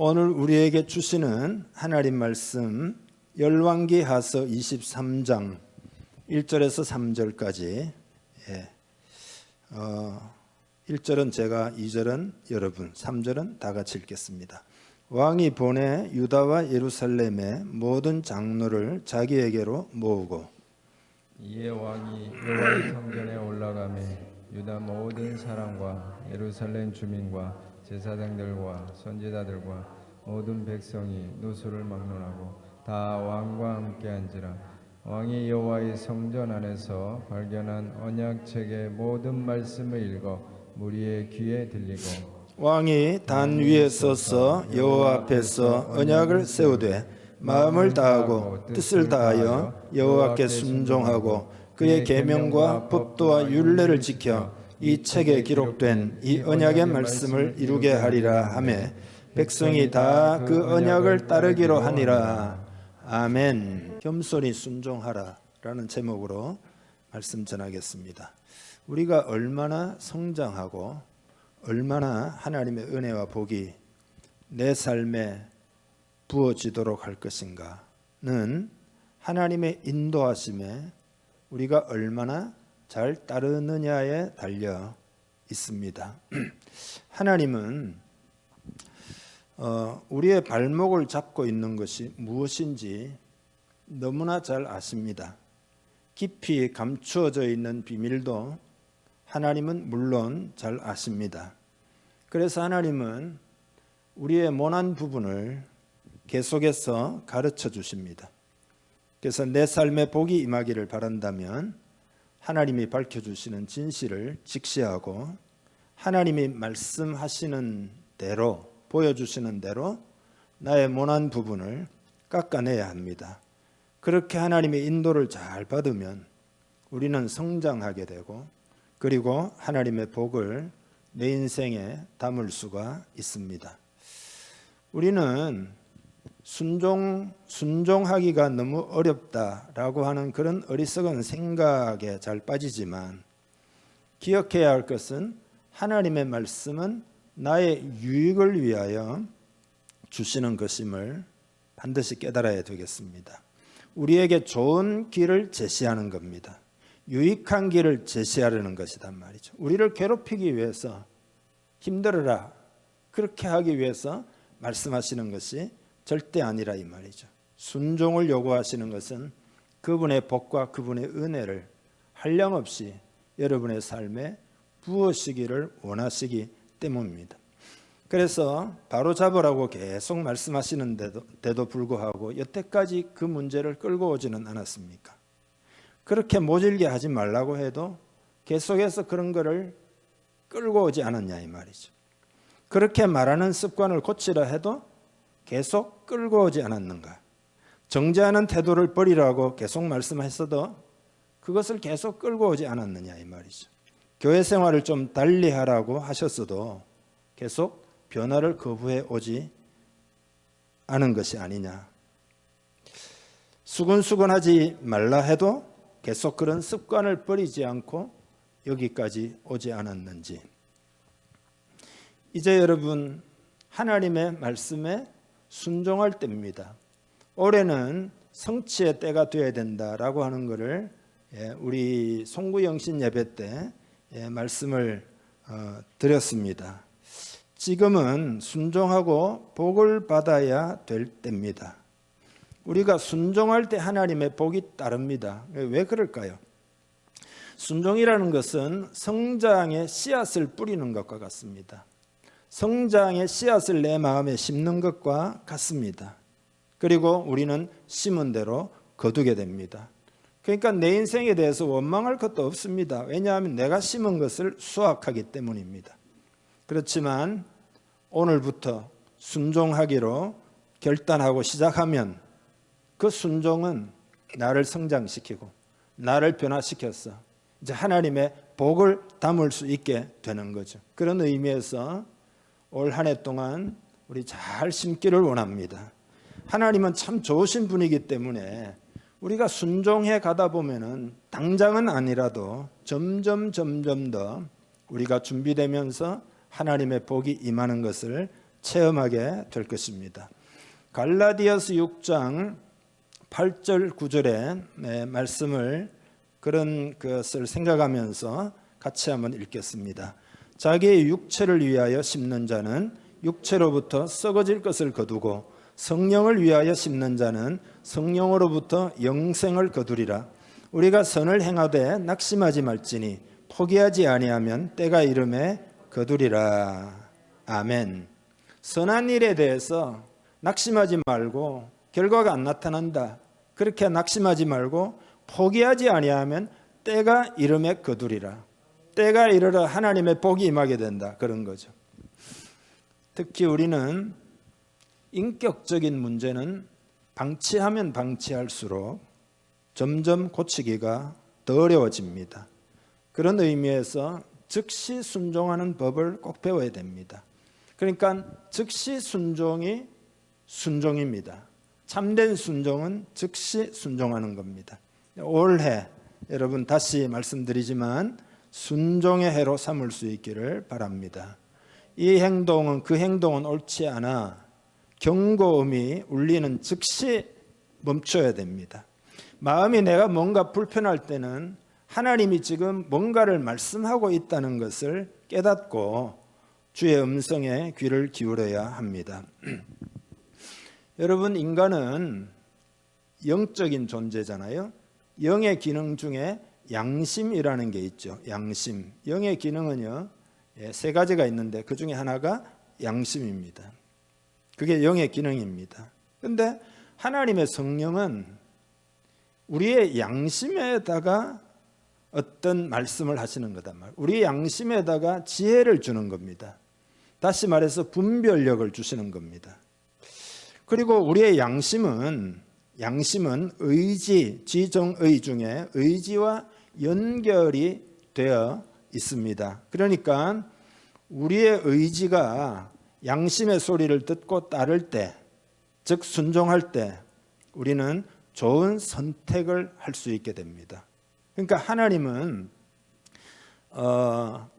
오늘 우리에게 주시는 하나님 말씀 열왕기하서 23장 1절에서 3절까지 1절은 제가, 2절은 여러분, 3절은 다 같이 읽겠습니다. 왕이 보내 유다와 예루살렘의 모든 장로를 자기에게로 모으고 이에 왕이 여호와의 성전에 올라가매 유다 모든 사람과 예루살렘 주민과 제사장들과 선지자들과 모든 백성이 누수를 막론하고 다 왕과 함께 앉으라. 왕이 여호와의 성전 안에서 발견한 언약책의 모든 말씀을 읽어 무리의 귀에 들리고 왕이 단 위에 서서 여호와 앞에서 언약을 세우되 마음을 다하고 뜻을 다하여 여호와께 순종하고 그의 계명과 법도와 율례를 지켜 이 책에 기록된 이 언약의 말씀을 이루게 하리라 하매 백성이 다 그 언약을 따르기로 하니라. 아멘. 겸손히 순종하라 라는 제목으로 말씀 전하겠습니다. 우리가 얼마나 성장하고 얼마나 하나님의 은혜와 복이 내 삶에 부어지도록 할 것인가는 하나님의 인도하심에 우리가 얼마나 잘 따르느냐에 달려 있습니다. 하나님은 우리의 발목을 잡고 있는 것이 무엇인지 너무나 잘 아십니다. 깊이 감추어져 있는 비밀도 하나님은 물론 잘 아십니다. 그래서 하나님은 우리의 모난 부분을 계속해서 가르쳐 주십니다. 그래서 내 삶에 복이 임하기를 바란다면 하나님이 밝혀주시는 진실을 직시하고 하나님이 말씀하시는 대로, 보여주시는 대로 나의 모난 부분을 깎아내야 합니다. 그렇게 하나님의 인도를 잘 받으면 우리는 성장하게 되고 그리고 하나님의 복을 내 인생에 담을 수가 있습니다. 우리는 순종하기가 너무 어렵다라고 하는 그런 어리석은 생각에 잘 빠지지만 기억해야 할 것은 하나님의 말씀은 나의 유익을 위하여 주시는 것임을 반드시 깨달아야 되겠습니다. 우리에게 좋은 길을 제시하는 겁니다. 유익한 길을 제시하려는 것이단 말이죠. 우리를 괴롭히기 위해서 힘들어라 그렇게 하기 위해서 말씀하시는 것이 절대 아니라 이 말이죠. 순종을 요구하시는 것은 그분의 복과 그분의 은혜를 한량없이 여러분의 삶에 부으시기를 원하시기 때문입니다. 그래서 바로 잡으라고 계속 말씀하시는데도 불구하고 여태까지 그 문제를 끌고 오지는 않았습니까? 그렇게 모질게 하지 말라고 해도 계속해서 그런 거를 끌고 오지 않았냐 이 말이죠. 그렇게 말하는 습관을 고치라 해도 계속 끌고 오지 않았는가? 정죄하는 태도를 버리라고 계속 말씀했어도 그것을 계속 끌고 오지 않았느냐 이 말이죠. 교회 생활을 좀 달리 하라고 하셨어도 계속 변화를 거부해 오지 않은 것이 아니냐. 수근수근하지 말라 해도 계속 그런 습관을 버리지 않고 여기까지 오지 않았는지. 이제 여러분 하나님의 말씀에 순종할 때입니다. 올해는 성취의 때가 되어야 된다라고 하는 것을 우리 송구영신 예배 때 말씀을 드렸습니다. 지금은 순종하고 복을 받아야 될 때입니다. 우리가 순종할 때 하나님의 복이 따릅니다. 왜 그럴까요? 순종이라는 것은 성장의 씨앗을 뿌리는 것과 같습니다. 성장의 씨앗을 내 마음에 심는 것과 같습니다. 그리고 우리는 심은 대로 거두게 됩니다. 그러니까 내 인생에 대해서 원망할 것도 없습니다. 왜냐하면 내가 심은 것을 수확하기 때문입니다. 그렇지만 오늘부터 순종하기로 결단하고 시작하면 그 순종은 나를 성장시키고 나를 변화시켜서 이제 하나님의 복을 담을 수 있게 되는 거죠. 그런 의미에서 올 한 해 동안 우리 잘 심기를 원합니다. 하나님은 참 좋으신 분이기 때문에 우리가 순종해 가다 보면은 당장은 아니라도 점점 더 우리가 준비되면서 하나님의 복이 임하는 것을 체험하게 될 것입니다. 갈라디아서 6장 8절 9절의 말씀을 그런 것을 생각하면서 같이 한번 읽겠습니다. 자기의 육체를 위하여 심는 자는 육체로부터 썩어질 것을 거두고 성령을 위하여 심는 자는 성령으로부터 영생을 거두리라. 우리가 선을 행하되 낙심하지 말지니 포기하지 아니하면 때가 이름에 거두리라. 아멘. 선한 일에 대해서 낙심하지 말고 결과가 안 나타난다. 그렇게 낙심하지 말고 포기하지 아니하면 때가 이름에 거두리라. 때가 이르러 하나님의 복이 임하게 된다. 그런 거죠. 특히 우리는 인격적인 문제는 방치하면 방치할수록 점점 고치기가 더 어려워집니다. 그런 의미에서 즉시 순종하는 법을 꼭 배워야 됩니다. 그러니까 즉시 순종이 순종입니다. 참된 순종은 즉시 순종하는 겁니다. 올해 여러분 다시 말씀드리지만 순종의 해로 삼을 수 있기를 바랍니다. 이 행동은 그 행동은 옳지 않아 경고음이 울리는 즉시 멈춰야 됩니다. 마음이 내가 뭔가 불편할 때는 하나님이 지금 뭔가를 말씀하고 있다는 것을 깨닫고 주의 음성에 귀를 기울여야 합니다. 여러분, 인간은 영적인 존재잖아요. 영의 기능 중에 양심이라는 게 있죠. 양심. 영의 기능은요, 세 가지가 있는데 그 중에 하나가 양심입니다. 그게 영의 기능입니다. 그런데 하나님의 성령은 우리의 양심에다가 어떤 말씀을 하시는 거단 말이에요. 우리 양심에다가 지혜를 주는 겁니다. 다시 말해서 분별력을 주시는 겁니다. 그리고 우리의 양심은 의지, 지정의 중에 의지와 연결이 되어 있습니다. 그러니까 우리의 의지가 양심의 소리를 듣고 따를 때, 즉 순종할 때 우리는 좋은 선택을 할 수 있게 됩니다. 그러니까 하나님은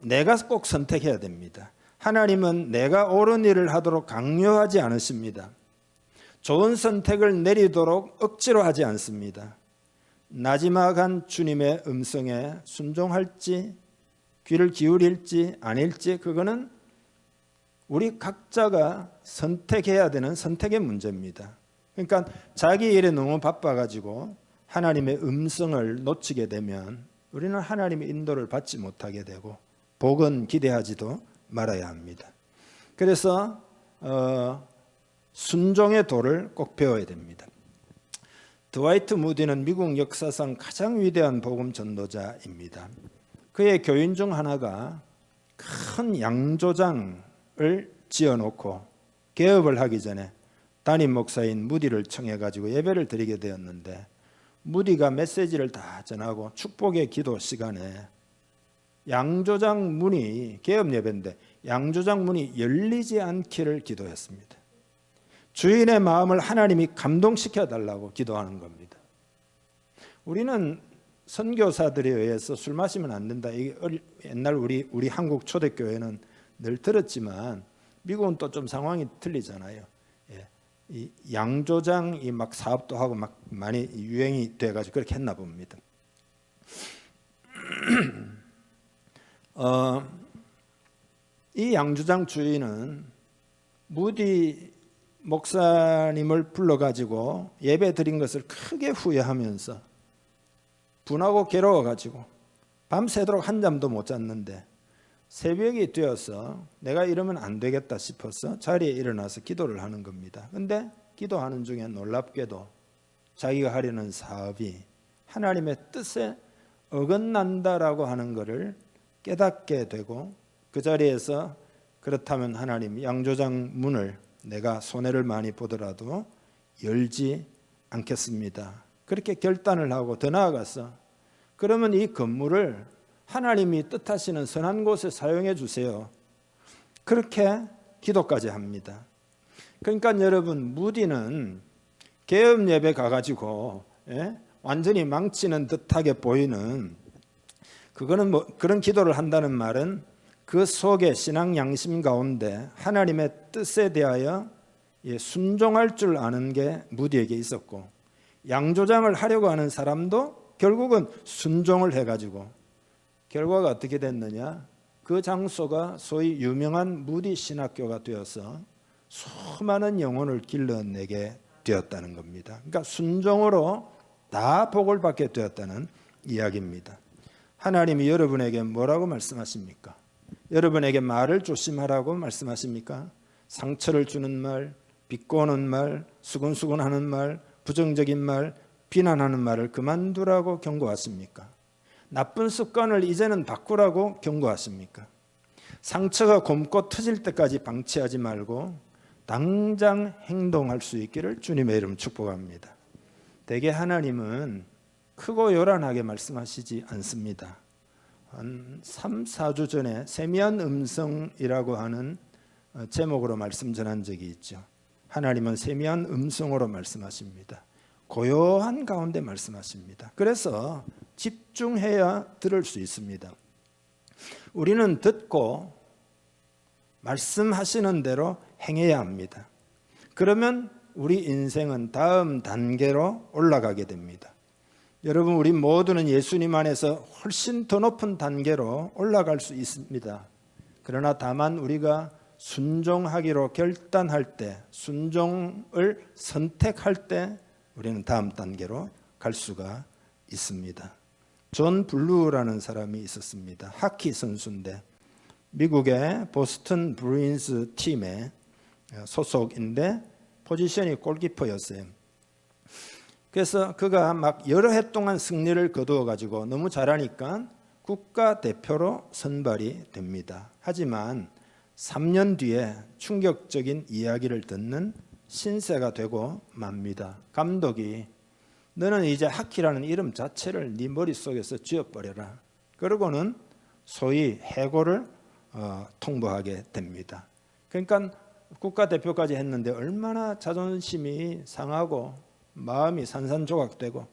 내가 꼭 선택해야 됩니다. 하나님은 내가 옳은 일을 하도록 강요하지 않으십니다. 좋은 선택을 내리도록 억지로 하지 않습니다. 나지막한 주님의 음성에 순종할지 귀를 기울일지 아닐지 그거는 우리 각자가 선택해야 되는 선택의 문제입니다. 그러니까 자기 일에 너무 바빠가지고 하나님의 음성을 놓치게 되면 우리는 하나님의 인도를 받지 못하게 되고 복은 기대하지도 말아야 합니다. 그래서 순종의 도를 꼭 배워야 됩니다. 드와이트 무디는 미국 역사상 가장 위대한 복음 전도자입니다. 그의 교인 중 하나가 큰 양조장을 지어놓고 개업을 하기 전에 담임 목사인 무디를 청해가지고 예배를 드리게 되었는데 무디가 메시지를 다 전하고 축복의 기도 시간에 양조장 문이 개업 예배인데 양조장 문이 열리지 않기를 기도했습니다. 주인의 마음을 하나님이 감동시켜 달라고 기도하는 겁니다. 우리는 선교사들에 의해서 술 마시면 안 된다. 이게 옛날 우리 한국 초대교회는 늘 들었지만 미국은 또 좀 상황이 틀리잖아요. 이 양조장이 막 사업도 하고 막 많이 유행이 돼가지고 그렇게 했나 봅니다. 이 양조장 주인은 무디 목사님을 불러가지고 예배 드린 것을 크게 후회하면서 분하고 괴로워가지고 밤새도록 한잠도 못 잤는데 새벽이 되어서 내가 이러면 안 되겠다 싶어서 자리에 일어나서 기도를 하는 겁니다. 그런데 기도하는 중에 놀랍게도 자기가 하려는 사업이 하나님의 뜻에 어긋난다라고 하는 것을 깨닫게 되고 그 자리에서 그렇다면 하나님 양조장 문을 내가 손해를 많이 보더라도 열지 않겠습니다. 그렇게 결단을 하고 더 나아가서 그러면 이 건물을 하나님이 뜻하시는 선한 곳에 사용해 주세요. 그렇게 기도까지 합니다. 그러니까 여러분 무디는 개업 예배 가가지고 완전히 망치는 듯하게 보이는 그거는 뭐 그런 기도를 한다는 말은 그 속에 신앙 양심 가운데 하나님의 뜻에 대하여 순종할 줄 아는 게 무디에게 있었고, 양조장을 하려고 하는 사람도 결국은 순종을 해가지고 결과가 어떻게 됐느냐, 그 장소가 소위 유명한 무디 신학교가 되어서 수많은 영혼을 길러내게 되었다는 겁니다. 그러니까 순종으로 다 복을 받게 되었다는 이야기입니다. 하나님이 여러분에게 뭐라고 말씀하십니까? 여러분에게 말을 조심하라고 말씀하십니까? 상처를 주는 말, 비꼬는 말, 수근수근하는 말, 부정적인 말, 비난하는 말을 그만두라고 경고하십니까? 나쁜 습관을 이제는 바꾸라고 경고하십니까? 상처가 곪고 터질 때까지 방치하지 말고 당장 행동할 수 있기를 주님의 이름 축복합니다. 대개 하나님은 크고 요란하게 말씀하시지 않습니다. 한 3, 4주 전에 세미한 음성이라고 하는 제목으로 말씀 전한 적이 있죠. 하나님은 세미한 음성으로 말씀하십니다. 고요한 가운데 말씀하십니다. 그래서 집중해야 들을 수 있습니다. 우리는 듣고 말씀하시는 대로 행해야 합니다. 그러면 우리 인생은 다음 단계로 올라가게 됩니다. 여러분, 우리 모두는 예수님 안에서 훨씬 더 높은 단계로 올라갈 수 있습니다. 그러나 다만 우리가 순종하기로 결단할 때, 순종을 선택할 때 우리는 다음 단계로 갈 수가 있습니다. 존 블루라는 사람이 있었습니다. 하키 선수인데 미국의 보스턴 브루인스 팀의 소속인데 포지션이 골키퍼였어요. 그래서 그가 막 여러 해 동안 승리를 거두어 가지고 너무 잘하니까 국가대표로 선발이 됩니다. 하지만 3년 뒤에 충격적인 이야기를 듣는 신세가 되고 맙니다. 감독이 너는 이제 하키라는 이름 자체를 네 머릿속에서 지워버려라. 그러고는 소위 해고를 통보하게 됩니다. 그러니까 국가대표까지 했는데 얼마나 자존심이 상하고 마음이 산산조각되고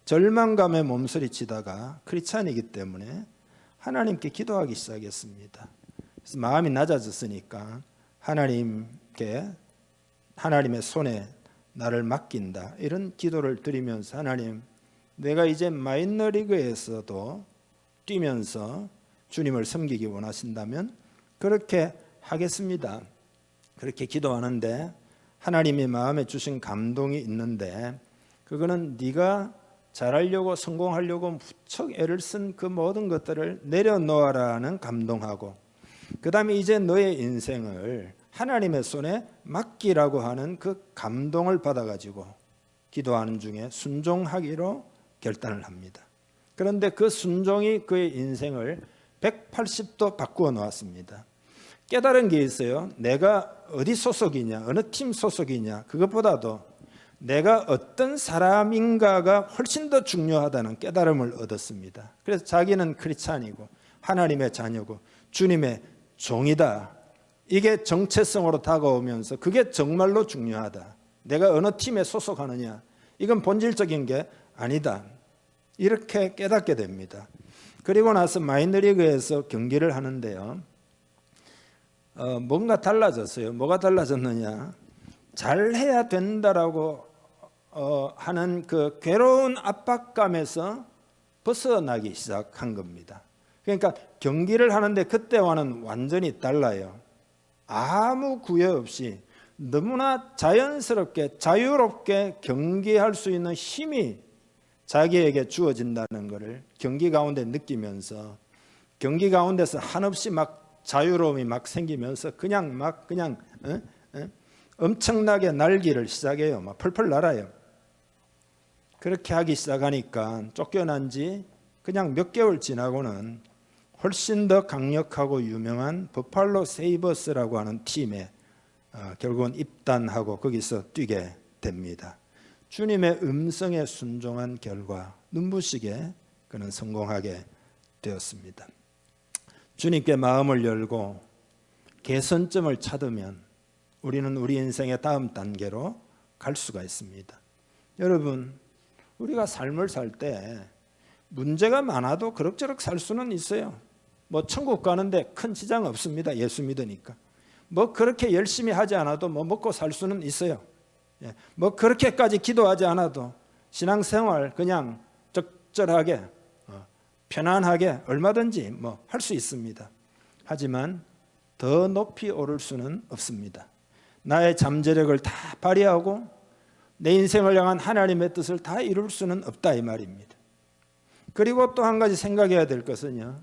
절망감에 몸서리치다가 크리스찬이기 때문에 하나님께 기도하기 시작했습니다. 그래서 마음이 낮아졌으니까 하나님의 손에 나를 맡긴다, 이런 기도를 드리면서 하나님, 내가 이제 마이너리그에서도 뛰면서 주님을 섬기기 원하신다면 그렇게 하겠습니다. 그렇게 기도하는데 하나님이 마음에 주신 감동이 있는데, 그거는 네가 잘하려고 성공하려고 무척 애를 쓴 그 모든 것들을 내려놓아라는 감동하고, 그 다음에 이제 너의 인생을 하나님의 손에 맡기라고 하는 그 감동을 받아가지고 기도하는 중에 순종하기로 결단을 합니다. 그런데 그 순종이 그의 인생을 180도 바꾸어 놓았습니다. 깨달은 게 있어요. 내가 어디 소속이냐, 어느 팀 소속이냐, 그것보다도 내가 어떤 사람인가가 훨씬 더 중요하다는 깨달음을 얻었습니다. 그래서 자기는 크리스찬이고 하나님의 자녀고 주님의 종이다. 이게 정체성으로 다가오면서 그게 정말로 중요하다. 내가 어느 팀에 소속하느냐, 이건 본질적인 게 아니다. 이렇게 깨닫게 됩니다. 그리고 나서 마이너리그에서 경기를 하는데요, 뭔가 달라졌어요. 뭐가 달라졌느냐, 잘해야 된다라고 하는 그 괴로운 압박감에서 벗어나기 시작한 겁니다. 그러니까 경기를 하는데 그때와는 완전히 달라요. 아무 구애 없이 너무나 자연스럽게 자유롭게 경기할 수 있는 힘이 자기에게 주어진다는 것을 경기 가운데 느끼면서, 경기 가운데서 한없이 막 자유로움이 막 생기면서 그냥 엄청나게 날기를 시작해요. 막 펄펄 날아요. 그렇게 하기 시작하니까 쫓겨난 지 그냥 몇 개월 지나고는 훨씬 더 강력하고 유명한 버팔로 세이버스라고 하는 팀에 결국은 입단하고 거기서 뛰게 됩니다. 주님의 음성에 순종한 결과 눈부시게 그는 성공하게 되었습니다. 주님께 마음을 열고 개선점을 찾으면 우리는 우리 인생의 다음 단계로 갈 수가 있습니다. 여러분, 우리가 삶을 살 때 문제가 많아도 그럭저럭 살 수는 있어요. 뭐 천국 가는데 큰 지장 없습니다. 예수 믿으니까. 뭐 그렇게 열심히 하지 않아도 뭐 먹고 살 수는 있어요. 예. 뭐 그렇게까지 기도하지 않아도 신앙생활 그냥 적절하게 편안하게 얼마든지 뭐 할 수 있습니다. 하지만 더 높이 오를 수는 없습니다. 나의 잠재력을 다 발휘하고 내 인생을 향한 하나님의 뜻을 다 이룰 수는 없다 이 말입니다. 그리고 또 한 가지 생각해야 될 것은요.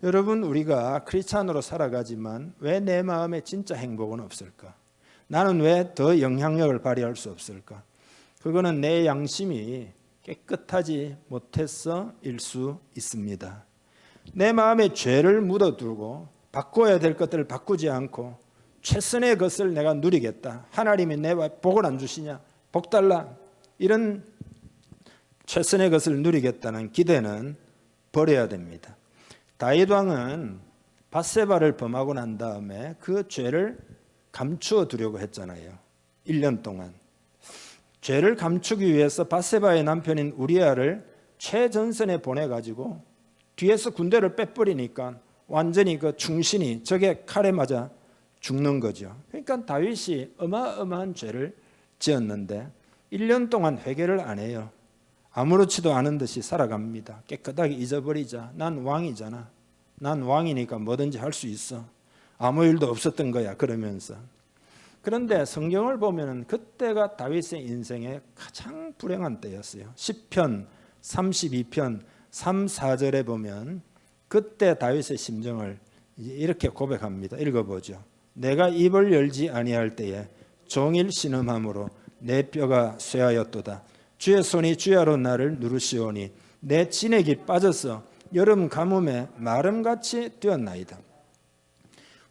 여러분 우리가 크리스찬으로 살아가지만 왜 내 마음에 진짜 행복은 없을까? 나는 왜 더 영향력을 발휘할 수 없을까? 그거는 내 양심이 깨끗하지 못해서일 수 있습니다. 내 마음에 죄를 묻어두고 바꿔야 될 것들을 바꾸지 않고 최선의 것을 내가 누리겠다. 하나님이 내 복을 안 주시냐? 복 달라. 이런 최선의 것을 누리겠다는 기대는 버려야 됩니다. 다윗 왕은 밧세바를 범하고 난 다음에 그 죄를 감추어 두려고 했잖아요. 1년 동안. 죄를 감추기 위해서 밧세바의 남편인 우리아를 최전선에 보내가지고 뒤에서 군대를 빼버리니까 완전히 그 충신이 적의 칼에 맞아 죽는 거죠. 그러니까 다윗이 어마어마한 죄를 지었는데 1년 동안 회개를 안 해요. 아무렇지도 않은 듯이 살아갑니다. 깨끗하게 잊어버리자. 난 왕이잖아. 난 왕이니까 뭐든지 할 수 있어. 아무 일도 없었던 거야. 그러면서. 그런데 성경을 보면 그때가 다윗의 인생의 가장 불행한 때였어요. 시편 32편 3, 4절에 보면 그때 다윗의 심정을 이렇게 고백합니다. 읽어보죠. 내가 입을 열지 아니할 때에 종일 신음함으로 내 뼈가 쇠하였도다. 주의 손이 주야로 나를 누르시오니 내 진액이 빠져서 여름 가뭄에 마름같이 되었나이다.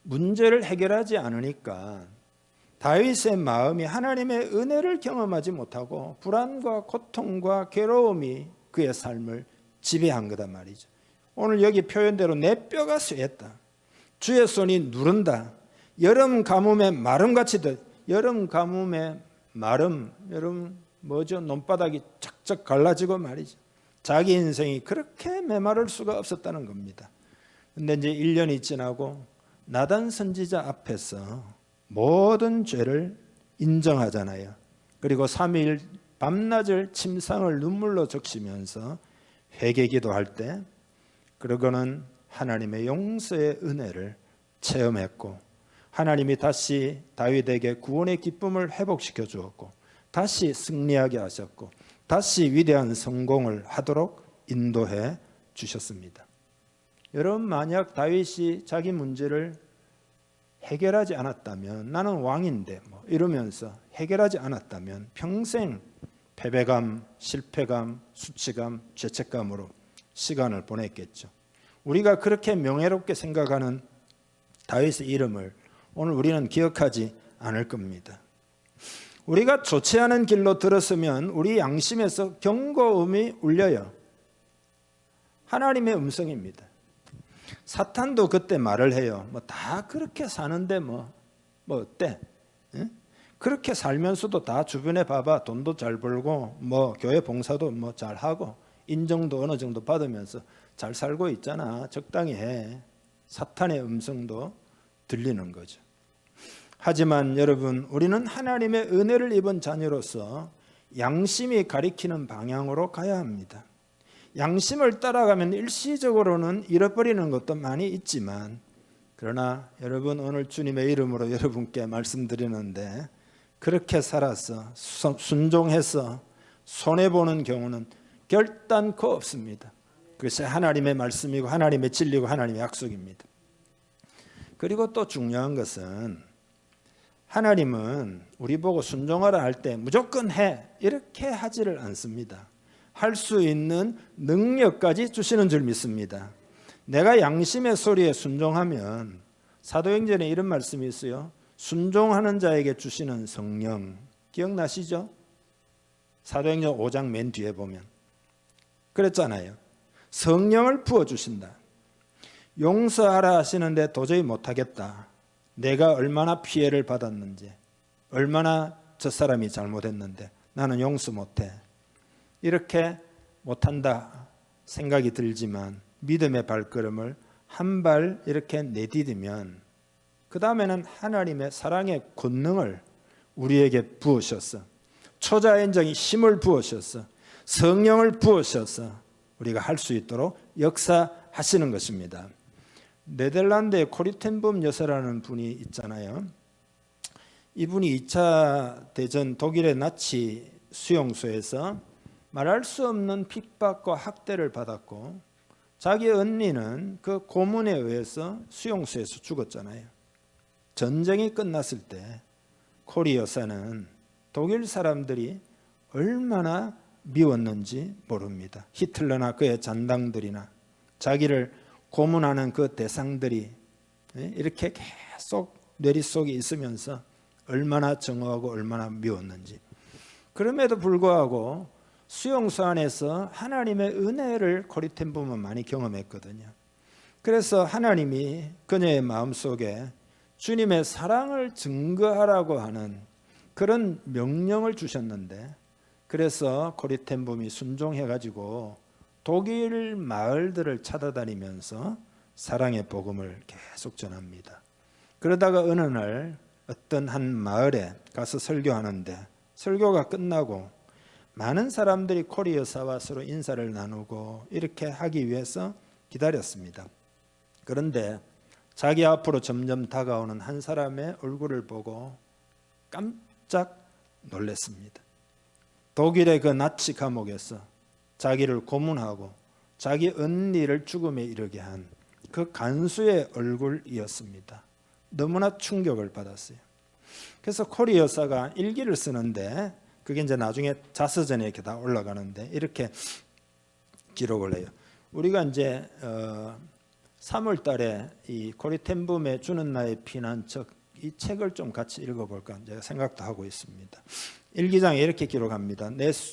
문제를 해결하지 않으니까 다윗의 마음이 하나님의 은혜를 경험하지 못하고 불안과 고통과 괴로움이 그의 삶을 지배한 거다 말이죠. 오늘 여기 표현대로 내 뼈가 쇠했다. 주의 손이 누른다. 여름 가뭄에 마름같이 여름 가뭄에 마름, 여름 뭐죠? 논바닥이 쫙쫙 갈라지고 말이죠. 자기 인생이 그렇게 메마를 수가 없었다는 겁니다. 근데 이제 1년이 지나고 나단 선지자 앞에서 모든 죄를 인정하잖아요. 그리고 3일 밤낮을 침상을 눈물로 적시면서 회개기도할 때 그러고는 하나님의 용서의 은혜를 체험했고 하나님이 다시 다윗에게 구원의 기쁨을 회복시켜 주었고 다시 승리하게 하셨고 다시 위대한 성공을 하도록 인도해 주셨습니다. 여러분 만약 다윗이 자기 문제를 해결하지 않았다면 나는 왕인데 뭐 이러면서 해결하지 않았다면 평생 패배감, 실패감, 수치감, 죄책감으로 시간을 보냈겠죠. 우리가 그렇게 명예롭게 생각하는 다윗의 이름을 오늘 우리는 기억하지 않을 겁니다. 우리가 좋지 않은 길로 들었으면 우리 양심에서 경고음이 울려요. 하나님의 음성입니다. 사탄도 그때 말을 해요. 뭐 다 그렇게 사는데 뭐 어때? 응? 그렇게 살면서도 다 주변에 봐봐. 돈도 잘 벌고 뭐 교회 봉사도 뭐 잘하고 인정도 어느 정도 받으면서 잘 살고 있잖아. 적당히 해. 사탄의 음성도 들리는 거죠. 하지만 여러분 우리는 하나님의 은혜를 입은 자녀로서 양심이 가리키는 방향으로 가야 합니다. 양심을 따라가면 일시적으로는 잃어버리는 것도 많이 있지만 그러나 여러분 오늘 주님의 이름으로 여러분께 말씀드리는데 그렇게 살아서 순종해서 손해보는 경우는 결단코 없습니다. 그것이 하나님의 말씀이고 하나님의 진리고 하나님의 약속입니다. 그리고 또 중요한 것은 하나님은 우리 보고 순종하라 할 때 무조건 해 이렇게 하지를 않습니다. 할 수 있는 능력까지 주시는 줄 믿습니다. 내가 양심의 소리에 순종하면 사도행전에 이런 말씀이 있어요. 순종하는 자에게 주시는 성령 기억나시죠? 사도행전 5장 맨 뒤에 보면 그랬잖아요. 성령을 부어주신다. 용서하라 하시는데 도저히 못하겠다. 내가 얼마나 피해를 받았는지 얼마나 저 사람이 잘못했는데 나는 용서 못해. 이렇게 못한다 생각이 들지만 믿음의 발걸음을 한 발 이렇게 내디디면 그 다음에는 하나님의 사랑의 권능을 우리에게 부으셨어. 초자연적인 힘을 부으셨어. 성령을 부으셔서 우리가 할 수 있도록 역사하시는 것입니다. 네덜란드의 코리텐범 여사라는 분이 있잖아요. 이분이 2차 대전 독일의 나치 수용소에서 말할 수 없는 핍박과 학대를 받았고 자기 언니는 그 고문에 의해서 수용소에서 죽었잖아요. 전쟁이 끝났을 때 코리 여사는 독일 사람들이 얼마나 미웠는지 모릅니다. 히틀러나 그의 잔당들이나 자기를 고문하는 그 대상들이 이렇게 계속 뇌리 속에 있으면서 얼마나 정오하고 얼마나 미웠는지. 그럼에도 불구하고 수용소 안에서 하나님의 은혜를 코리텐범은 많이 경험했거든요. 그래서 하나님이 그녀의 마음속에 주님의 사랑을 증거하라고 하는 그런 명령을 주셨는데, 그래서 코리텐범이 순종해가지고 독일 마을들을 찾아다니면서 사랑의 복음을 계속 전합니다. 그러다가 어느 날 어떤 한 마을에 가서 설교하는데 설교가 끝나고 많은 사람들이 코리 여사와 서로 인사를 나누고 이렇게 하기 위해서 기다렸습니다. 그런데 자기 앞으로 점점 다가오는 한 사람의 얼굴을 보고 깜짝 놀랐습니다. 독일의 그 나치 감옥에서 자기를 고문하고 자기 언니를 죽음에 이르게 한 그 간수의 얼굴이었습니다. 너무나 충격을 받았어요. 그래서 코리 여사가 일기를 쓰는데 그게 이제 나중에 자서전에 이렇게 다 올라가는데 이렇게 기록을 해요. 우리가 이제 3월 달에 이 코리텐범의 주는 나의 피난처 이 책을 좀 같이 읽어볼까 제가 생각도 하고 있습니다. 일기장에 이렇게 기록합니다.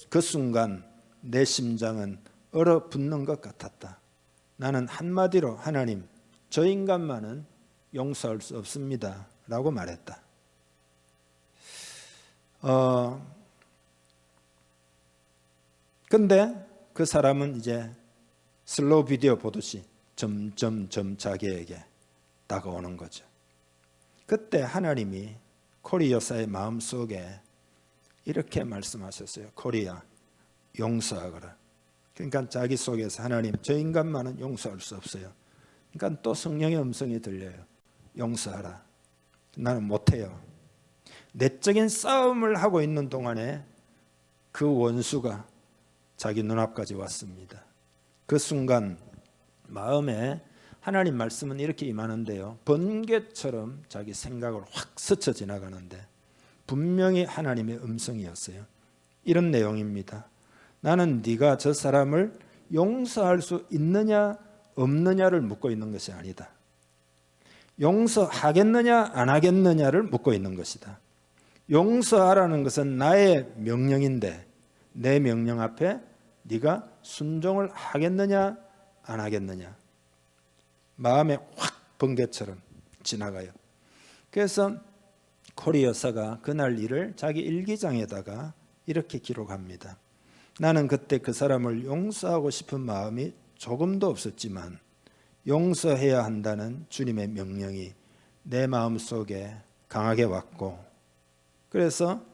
그 순간 내 심장은 얼어붙는 것 같았다. 나는 한마디로 하나님, 저 인간만은 용서할 수 없습니다 라고 말했다. 근데 그 사람은 이제 슬로우 비디오 보듯이 점점점 자기에게 다가오는 거죠. 그때 하나님이 코리 여사의 마음속에 이렇게 말씀하셨어요. 코리야, 용서하거라. 그러니까 자기 속에서 하나님, 저 인간만은 용서할 수 없어요. 그러니까 또 성령의 음성이 들려요. 용서하라. 나는 못해요. 내적인 싸움을 하고 있는 동안에 그 원수가 자기 눈앞까지 왔습니다. 그 순간 마음에 하나님 말씀은 이렇게 임하는데요. 번개처럼 자기 생각을 확 스쳐 지나가는데 분명히 하나님의 음성이었어요. 이런 내용입니다. 나는 네가 저 사람을 용서할 수 있느냐 없느냐를 묻고 있는 것이 아니다. 용서하겠느냐 안 하겠느냐를 묻고 있는 것이다. 용서하라는 것은 나의 명령인데 내 명령 앞에 네가 순종을 하겠느냐 안 하겠느냐. 마음에 확 번개처럼 지나가요. 그래서 코리 여사가 그날 일을 자기 일기장에다가 이렇게 기록합니다. 나는 그때 그 사람을 용서하고 싶은 마음이 조금도 없었지만 용서해야 한다는 주님의 명령이 내 마음속에 강하게 왔고, 그래서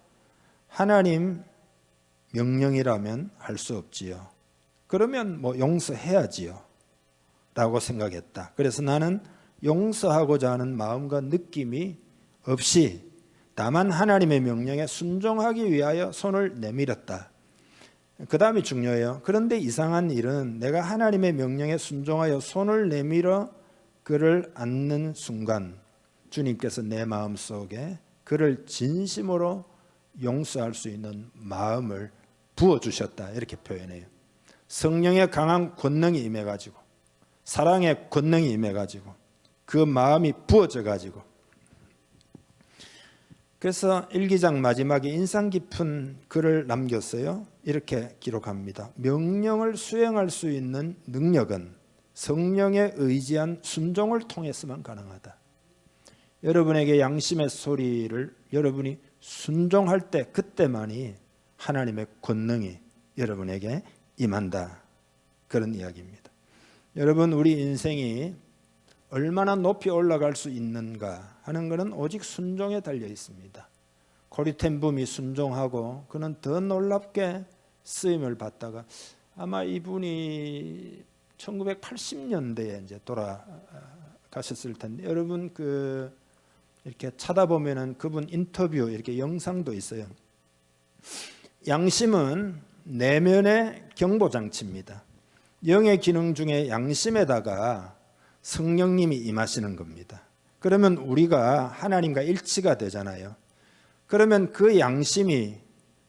하나님 명령이라면 할 수 없지요. 그러면 뭐 용서해야지요 라고 생각했다. 그래서 나는 용서하고자 하는 마음과 느낌이 없이 다만 하나님의 명령에 순종하기 위하여 손을 내밀었다. 그 다음이 중요해요. 그런데 이상한 일은 내가 하나님의 명령에 순종하여 손을 내밀어 그를 안는 순간 주님께서 내 마음속에 그를 진심으로 용서할 수 있는 마음을 부어주셨다. 이렇게 표현해요. 성령의 강한 권능이 임해가지고 사랑의 권능이 임해가지고 그 마음이 부어져가지고, 그래서 일기장 마지막에 인상 깊은 글을 남겼어요. 이렇게 기록합니다. 명령을 수행할 수 있는 능력은 성령에 의지한 순종을 통해서만 가능하다. 여러분에게 양심의 소리를 여러분이 순종할 때 그때만이 하나님의 권능이 여러분에게 임한다. 그런 이야기입니다. 여러분, 우리 인생이 얼마나 높이 올라갈 수 있는가 하는 것은 오직 순종에 달려 있습니다. 고리텐붐이 순종하고 그는 더 놀랍게 쓰임을 받다가 아마 이분이 1980년대에 이제 돌아가셨을 텐데 여러분 이렇게 찾아보면은 그분 인터뷰 이렇게 영상도 있어요. 양심은 내면의 경보 장치입니다. 영의 기능 중에 양심에다가 성령님이 임하시는 겁니다. 그러면 우리가 하나님과 일치가 되잖아요. 그러면 그 양심이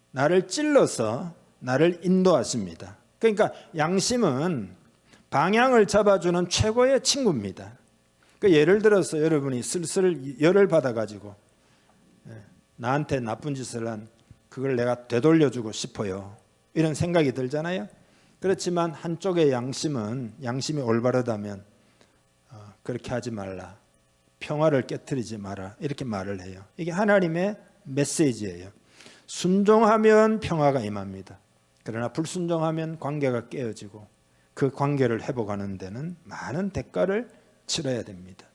나를 찔러서 나를 인도하십니다. 그러니까 양심은 방향을 잡아주는 최고의 친구입니다. 예를 들어서 여러분이 슬슬 열을 받아가지고 나한테 나쁜 짓을 한 그걸 내가 되돌려주고 싶어요. 이런 생각이 들잖아요. 그렇지만 한쪽의 양심이 올바르다면 그렇게 하지 말라. 평화를 깨트리지 마라. 이렇게 말을 해요. 이게 하나님의 메시지예요. 순종하면 평화가 임합니다. 그러나 불순종하면 관계가 깨어지고 그 관계를 회복하는 데는 많은 대가를 치러야 됩니다.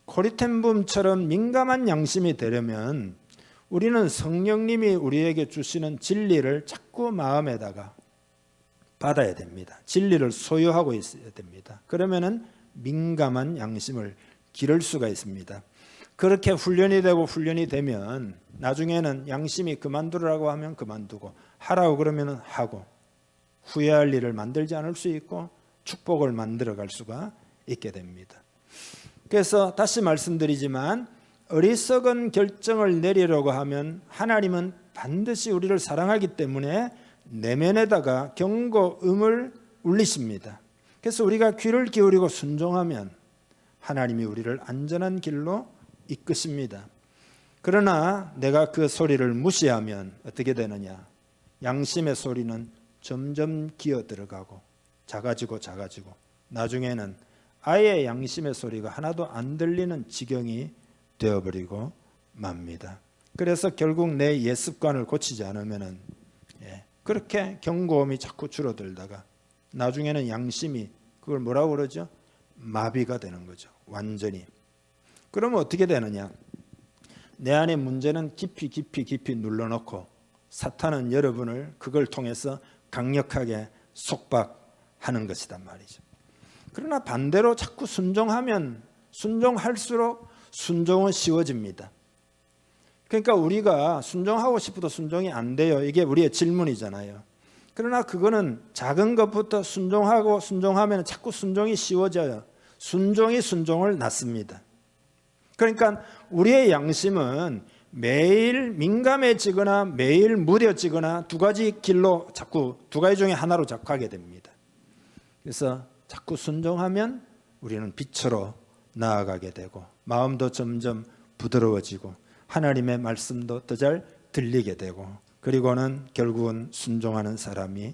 고리텐붐처럼 민감한 양심이 되려면 우리는 성령님이 우리에게 주시는 진리를 자꾸 마음에다가 받아야 됩니다. 진리를 소유하고 있어야 됩니다. 그러면은 민감한 양심을 기를 수가 있습니다. 그렇게 훈련이 되면 나중에는 양심이 그만두라고 하면 그만두고 하라고 그러면 하고 후회할 일을 만들지 않을 수 있고 축복을 만들어갈 수가 있게 됩니다. 그래서 다시 말씀드리지만 어리석은 결정을 내리려고 하면 하나님은 반드시 우리를 사랑하기 때문에 내면에다가 경고음을 울리십니다. 그래서 우리가 귀를 기울이고 순종하면 하나님이 우리를 안전한 길로 이끄십니다. 그러나 내가 그 소리를 무시하면 어떻게 되느냐? 양심의 소리는 점점 기어 들어가고 작아지고 나중에는 아예 양심의 소리가 하나도 안 들리는 지경이 되어버리고 맙니다. 그래서 결국 내 옛습관을 고치지 않으면은 그렇게 경고음이 자꾸 줄어들다가 나중에는 양심이 그걸 뭐라고 그러죠? 마비가 되는 거죠. 완전히. 그러면 어떻게 되느냐? 내 안에 문제는 깊이 눌러놓고 사탄은 여러분을 그걸 통해서 강력하게 속박하는 것이단 말이죠. 그러나 반대로 자꾸 순종하면 순종할수록 순종은 쉬워집니다. 그러니까 우리가 순종하고 싶어도 순종이 안 돼요. 이게 우리의 질문이잖아요. 그러나 그거는 작은 것부터 순종하면 자꾸 순종이 쉬워져요. 순종이 순종을 낳습니다. 그러니까 우리의 양심은 매일 민감해지거나 매일 무뎌지거나 두 가지 중에 하나로 자꾸 가게 됩니다. 그래서 자꾸 순종하면 우리는 빛으로 나아가게 되고 마음도 점점 부드러워지고 하나님의 말씀도 더 잘 들리게 되고 그리고는 결국은 순종하는 사람이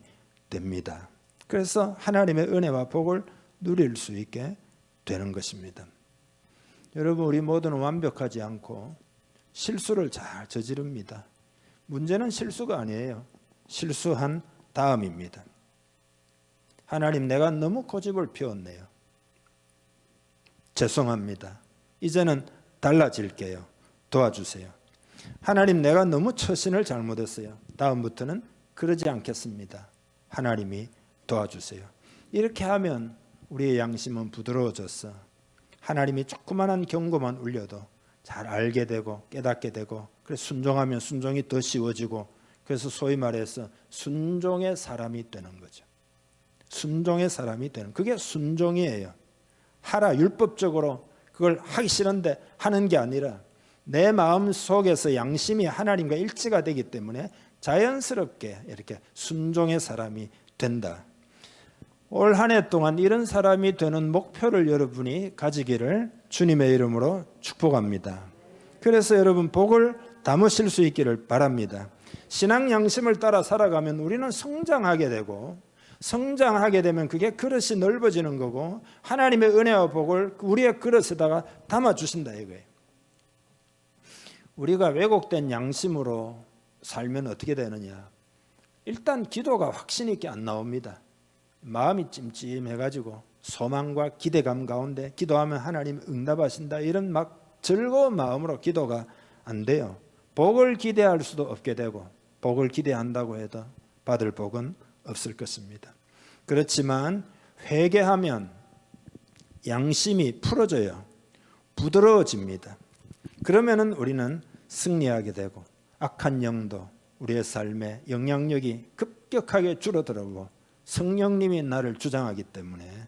됩니다. 그래서 하나님의 은혜와 복을 누릴 수 있게 되는 것입니다. 여러분, 우리 모두는 완벽하지 않고 실수를 잘 저지릅니다. 문제는 실수가 아니에요. 실수한 다음입니다. 하나님, 내가 너무 고집을 피웠네요. 죄송합니다. 이제는 달라질게요. 도와주세요. 하나님, 내가 너무 처신을 잘못했어요. 다음부터는 그러지 않겠습니다. 하나님이 도와주세요. 이렇게 하면 우리의 양심은 부드러워져서 하나님이 조그만한 경고만 울려도 잘 알게 되고 깨닫게 되고 그래서 순종하면 순종이 더 쉬워지고 그래서 소위 말해서 순종의 사람이 되는 거죠. 순종의 사람이 되는 그게 순종이에요. 하라 율법적으로 그걸 하기 싫은데 하는 게 아니라 내 마음 속에서 양심이 하나님과 일치가 되기 때문에 자연스럽게 이렇게 순종의 사람이 된다. 올 한 해 동안 이런 사람이 되는 목표를 여러분이 가지기를 주님의 이름으로 축복합니다. 그래서 여러분 복을 담으실 수 있기를 바랍니다. 신앙 양심을 따라 살아가면 우리는 성장하게 되고 성장하게 되면 그게 그릇이 넓어지는 거고 하나님의 은혜와 복을 우리의 그릇에다가 담아주신다 이거예요. 우리가 왜곡된 양심으로 살면 어떻게 되느냐? 일단 기도가 확신 있게 안 나옵니다. 마음이 찜찜해가지고 소망과 기대감 가운데 기도하면 하나님 응답하신다 이런 막 즐거운 마음으로 기도가 안 돼요. 복을 기대할 수도 없게 되고 복을 기대한다고 해도 받을 복은 없을 것입니다. 그렇지만 회개하면 양심이 풀어져요. 부드러워집니다. 그러면은 우리는 승리하게 되고 악한 영도 우리의 삶에 영향력이 급격하게 줄어들고 성령님이 나를 주장하기 때문에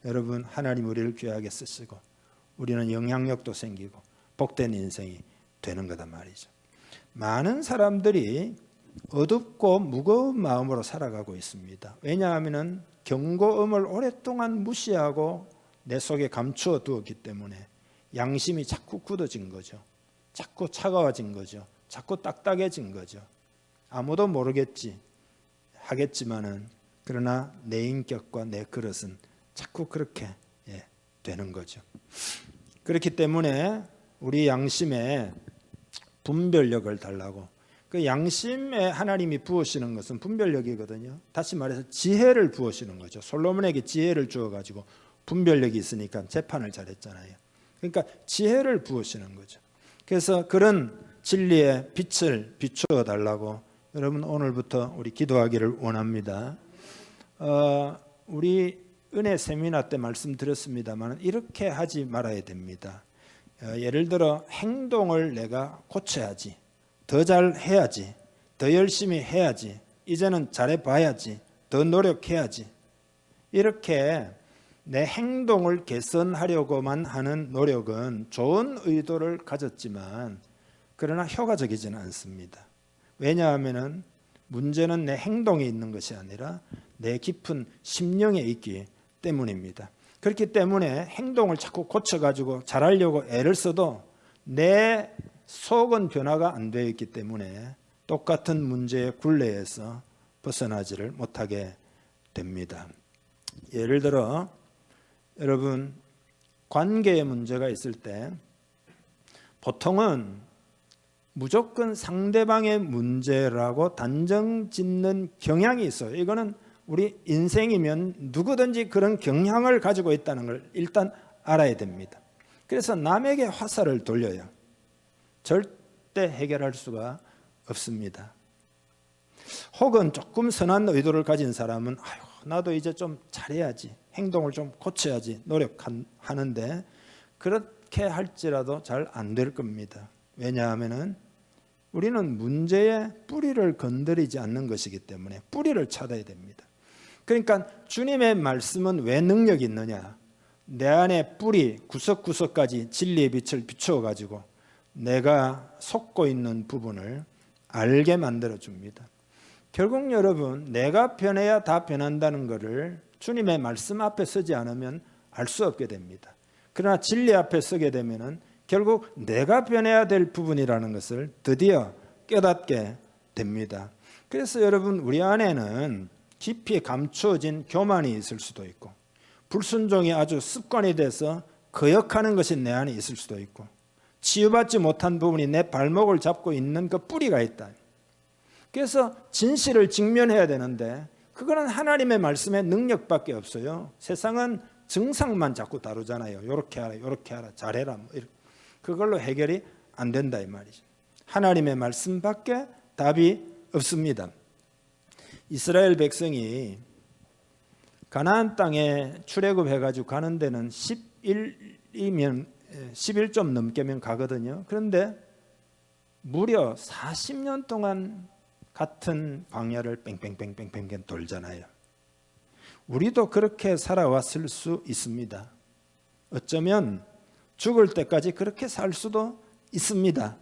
여러분 하나님 우리를 귀하게 쓰시고 우리는 영향력도 생기고 복된 인생이 되는 거다 말이죠. 많은 사람들이 어둡고 무거운 마음으로 살아가고 있습니다. 왜냐하면 경고음을 오랫동안 무시하고 내 속에 감추어 두었기 때문에 양심이 자꾸 굳어진 거죠. 자꾸 차가워진 거죠. 자꾸 딱딱해진 거죠. 아무도 모르겠지 하겠지만은 그러나 내 인격과 내 그릇은 자꾸 그렇게 되는 거죠. 그렇기 때문에 우리 양심에 분별력을 달라고, 그 양심에 하나님이 부으시는 것은 분별력이거든요. 다시 말해서 지혜를 부으시는 거죠. 솔로몬에게 지혜를 주어가지고 분별력이 있으니까 재판을 잘했잖아요. 그러니까 지혜를 부으시는 거죠. 그래서 그런 진리의 빛을 비추어 달라고 여러분 오늘부터 우리 기도하기를 원합니다. 우리 은혜 세미나 때 말씀드렸습니다만 이렇게 하지 말아야 됩니다. 예를 들어 행동을 내가 고쳐야지, 더 잘해야지, 더 열심히 해야지, 이제는 잘해봐야지, 더 노력해야지, 이렇게 내 행동을 개선하려고만 하는 노력은 좋은 의도를 가졌지만 그러나 효과적이지는 않습니다. 왜냐하면 문제는 내 행동에 있는 것이 아니라 내 깊은 심령에 있기 때문입니다. 그렇기 때문에 행동을 자꾸 고쳐가지고 잘하려고 애를 써도 내 속은 변화가 안 되어 있기 때문에 똑같은 문제의 굴레에서 벗어나지를 못하게 됩니다. 예를 들어 여러분 관계에 문제가 있을 때 보통은 무조건 상대방의 문제라고 단정 짓는 경향이 있어요. 이거는 우리 인생이면 누구든지 그런 경향을 가지고 있다는 걸 일단 알아야 됩니다. 그래서 남에게 화살을 돌려요. 절대 해결할 수가 없습니다. 혹은 조금 선한 의도를 가진 사람은 나도 이제 좀 잘해야지, 행동을 좀 고쳐야지 노력하는데 그렇게 할지라도 잘 안 될 겁니다. 왜냐하면 우리는 문제의 뿌리를 건드리지 않는 것이기 때문에 뿌리를 찾아야 됩니다. 그러니까 주님의 말씀은 왜 능력이 있느냐? 내 안에 뿌리 구석구석까지 진리의 빛을 비추어 가지고 내가 속고 있는 부분을 알게 만들어 줍니다. 결국 여러분 내가 변해야 다 변한다는 것을 주님의 말씀 앞에 서지 않으면 알 수 없게 됩니다. 그러나 진리 앞에 서게 되면은 결국 내가 변해야 될 부분이라는 것을 드디어 깨닫게 됩니다. 그래서 여러분 우리 안에는 깊이 감추어진 교만이 있을 수도 있고 불순종이 아주 습관이 돼서 거역하는 것이 내 안에 있을 수도 있고 치유받지 못한 부분이 내 발목을 잡고 있는 그 뿌리가 있다. 그래서 진실을 직면해야 되는데 그거는 하나님의 말씀의 능력밖에 없어요. 세상은 증상만 자꾸 다루잖아요. 이렇게 하라, 이렇게 하라, 잘해라, 뭐 이렇게. 그걸로 해결이 안 된다 이 말이죠. 하나님의 말씀밖에 답이 없습니다. 이스라엘 백성이 가나안 땅에 출애굽해가지고 가는 데는 10일 좀 넘게면 가거든요. 그런데 무려 40년 동안 같은 광야를 뺑뺑뺑뺑뺑 돌잖아요. 우리도 그렇게 살아왔을 수 있습니다. 어쩌면 죽을 때까지 그렇게 살 수도 있습니다.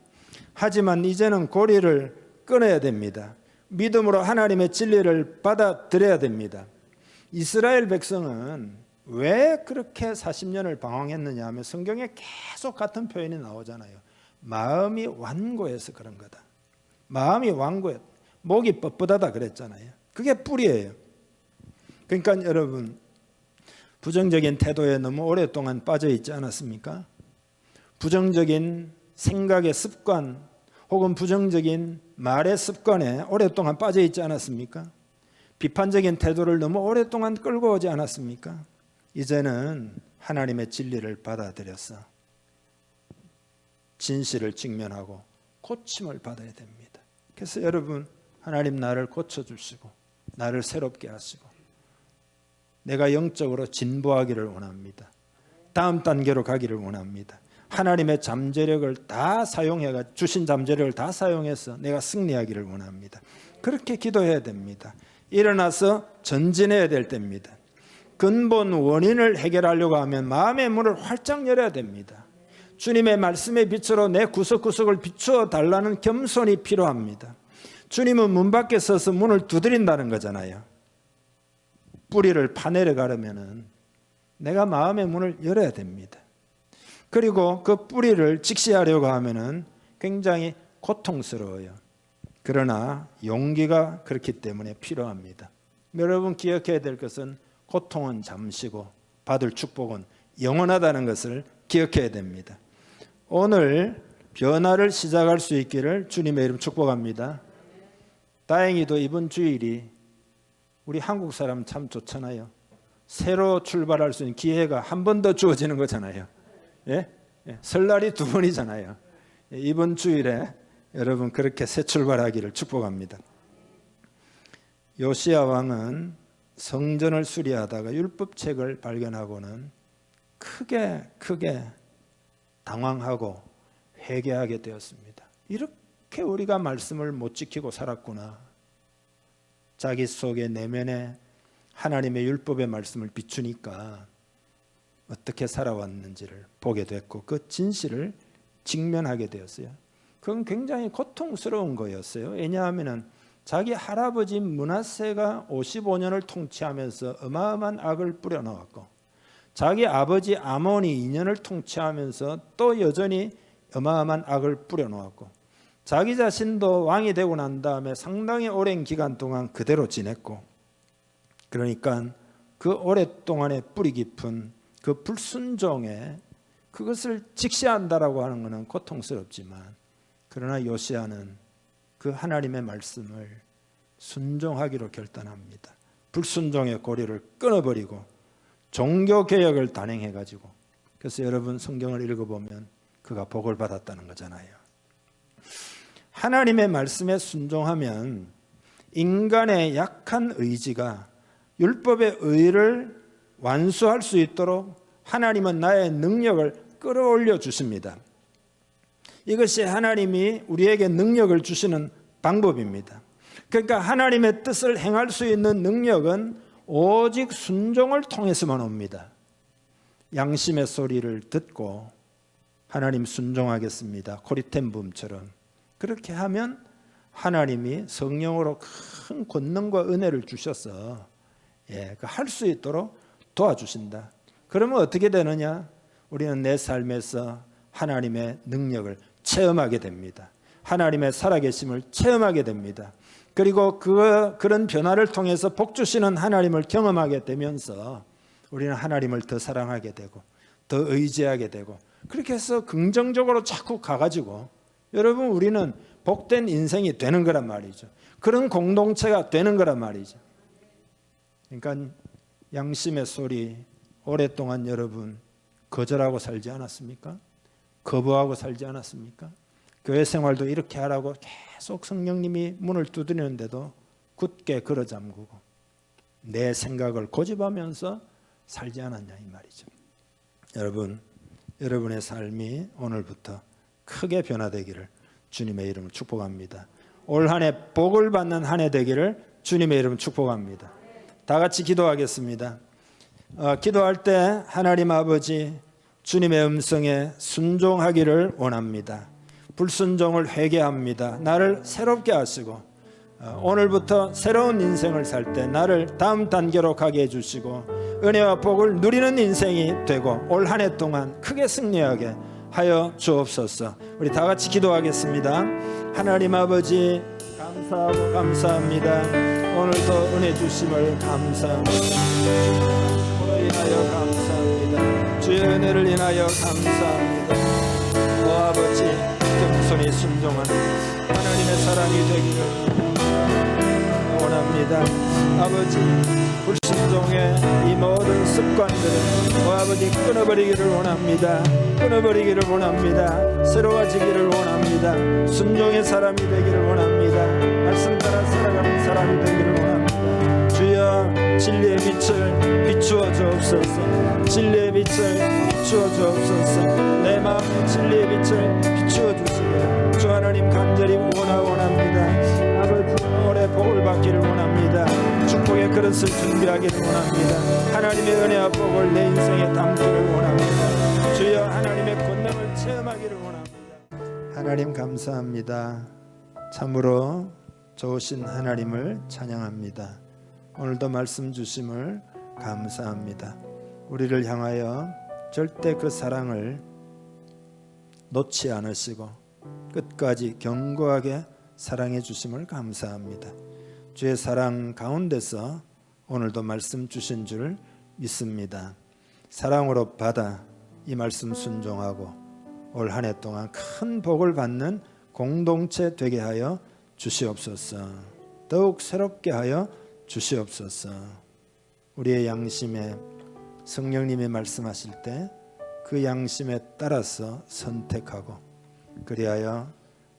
하지만 이제는 고리를 끊어야 됩니다. 믿음으로 하나님의 진리를 받아들여야 됩니다. 이스라엘 백성은 왜 그렇게 40년을 방황했느냐 하면 성경에 계속 같은 표현이 나오잖아요. 마음이 완고해서 그런 거다. 마음이 완고해. 목이 뻣뻣하다 그랬잖아요. 그게 뿌리예요. 그러니까 여러분 부정적인 태도에 너무 오랫동안 빠져 있지 않았습니까? 부정적인 생각의 습관 혹은 부정적인 말의 습관에 오랫동안 빠져 있지 않았습니까? 비판적인 태도를 너무 오랫동안 끌고 오지 않았습니까? 이제는 하나님의 진리를 받아들여서 진실을 직면하고 고침을 받아야 됩니다. 그래서 여러분, 하나님 나를 고쳐주시고 나를 새롭게 하시고 내가 영적으로 진보하기를 원합니다. 다음 단계로 가기를 원합니다. 하나님의 잠재력을 다 사용해가 주신 잠재력을 다 사용해서 내가 승리하기를 원합니다. 그렇게 기도해야 됩니다. 일어나서 전진해야 될 때입니다. 근본 원인을 해결하려고 하면 마음의 문을 활짝 열어야 됩니다. 주님의 말씀의 빛으로 내 구석구석을 비추어 달라는 겸손이 필요합니다. 주님은 문 밖에 서서 문을 두드린다는 거잖아요. 뿌리를 파내려 가려면은 내가 마음의 문을 열어야 됩니다. 그리고 그 뿌리를 직시하려고 하면은 굉장히 고통스러워요. 그러나 용기가 그렇기 때문에 필요합니다. 여러분 기억해야 될 것은 고통은 잠시고 받을 축복은 영원하다는 것을 기억해야 됩니다. 오늘 변화를 시작할 수 있기를 주님의 이름 축복합니다. 다행히도 이번 주일이 우리 한국 사람 참 좋잖아요. 새로 출발할 수 있는 기회가 한 번 더 주어지는 거잖아요. 예? 설날이 2번이잖아요. 이번 주일에 여러분 그렇게 새 출발하기를 축복합니다. 요시야 왕은 성전을 수리하다가 율법책을 발견하고는 크게 당황하고 회개하게 되었습니다. 이렇게 우리가 말씀을 못 지키고 살았구나. 자기 속에 내면에 하나님의 율법의 말씀을 비추니까 어떻게 살아왔는지를 보게 됐고 그 진실을 직면하게 되었어요. 그건 굉장히 고통스러운 거였어요. 왜냐하면 자기 할아버지 므낫세가 55년을 통치하면서 어마어마한 악을 뿌려놓았고 자기 아버지 아몬이 2년을 통치하면서 또 여전히 어마어마한 악을 뿌려놓았고 자기 자신도 왕이 되고 난 다음에 상당히 오랜 기간 동안 그대로 지냈고 그러니까 그 오랫동안의 뿌리 깊은 그 불순종에 그것을 직시한다라고 하는 것은 고통스럽지만 그러나 요시야는 그 하나님의 말씀을 순종하기로 결단합니다. 불순종의 고리를 끊어버리고 종교개혁을 단행해가지고 그래서 여러분 성경을 읽어보면 그가 복을 받았다는 거잖아요. 하나님의 말씀에 순종하면 인간의 약한 의지가 율법의 의를 완수할 수 있도록 하나님은 나의 능력을 끌어올려 주십니다. 이것이 하나님이 우리에게 능력을 주시는 방법입니다. 그러니까 하나님의 뜻을 행할 수 있는 능력은 오직 순종을 통해서만 옵니다. 양심의 소리를 듣고 하나님 순종하겠습니다. 코리텐붐처럼 그렇게 하면 하나님이 성령으로 큰 권능과 은혜를 주셔서 할 수 있도록 도와주신다. 그러면 어떻게 되느냐? 우리는 내 삶에서 하나님의 능력을 체험하게 됩니다. 하나님의 살아계심을 체험하게 됩니다. 그리고 그런 변화를 통해서 복 주시는 하나님을 경험하게 되면서 우리는 하나님을 더 사랑하게 되고 더 의지하게 되고 그렇게 해서 긍정적으로 자꾸 가가지고 여러분 우리는 복된 인생이 되는 거란 말이죠. 그런 공동체가 되는 거란 말이죠. 그러니까 양심의 소리 오랫동안 여러분 거절하고 살지 않았습니까? 거부하고 살지 않았습니까? 교회 생활도 이렇게 하라고 계속 성령님이 문을 두드리는데도 굳게 걸어 잠그고 내 생각을 고집하면서 살지 않았냐 이 말이죠. 여러분, 여러분의 삶이 오늘부터 크게 변화되기를 주님의 이름으로 축복합니다. 올 한 해 복을 받는 한 해 되기를 주님의 이름으로 축복합니다. 다 같이 기도하겠습니다. 기도할 때 하나님 아버지 주님의 음성에 순종하기를 원합니다. 불순종을 회개합니다. 나를 새롭게 하시고 오늘부터 새로운 인생을 살 때 나를 다음 단계로 가게 해주시고 은혜와 복을 누리는 인생이 되고 올 한 해 동안 크게 승리하게 하여 주옵소서. 우리 다 같이 기도하겠습니다. 하나님 아버지 감사하고 감사합니다. 오늘도 은혜 주심을 감사합니다. 주로 인하여 감사합니다. 주의 은혜를 인하여 감사합니다. 오 아버지 겸손히 순종하는 하나님의 사랑이 되기를 원합니다. 원합니다. 아버지, 불순종의 이 모든 습관들을 아버지 끊어버리기를 원합니다. 끊어버리기를 원합니다. 새로워지기를 원합니다. 순종의 사람이 되기를 원합니다. 말씀 따라 살아가는 사람이 되기를 원합니다. 주여, 진리의 빛을 비추어 주옵소서. 진리의 빛을 비추어 주옵소서. 내 마음에 진리의 빛을 비추어 주시기를 주 하나님 간절히 원합니다. 아버지, 오래 복을 받기를 원합니다. 축복의 그릇을 준비하기를 원합니다. 하나님의 은혜와 복을 내 인생에 담기를 원합니다. 주여, 하나님의 권능을 체험하기를 원합니다. 하나님 감사합니다. 참으로 좋으신 하나님을 찬양합니다. 오늘도 말씀 주심을 감사합니다. 우리를 향하여 절대 그 사랑을 놓지 않으시고 끝까지 견고하게 사랑해 주심을 감사합니다. 주의 사랑 가운데서 오늘도 말씀 주신 줄 믿습니다. 사랑으로 받아 이 말씀 순종하고 올 한 해 동안 큰 복을 받는 공동체 되게 하여 주시옵소서. 더욱 새롭게 하여 주시옵소서. 우리의 양심에 성령님이 말씀하실 때 그 양심에 따라서 선택하고 그리하여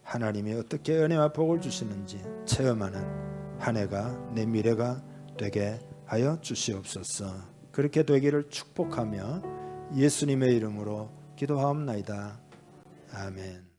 하나님이 어떻게 은혜와 복을 주시는지 체험하는 한 해가 내 미래가 되게 하여 주시옵소서. 그렇게 되기를 축복하며 예수님의 이름으로 기도하옵나이다. 아멘.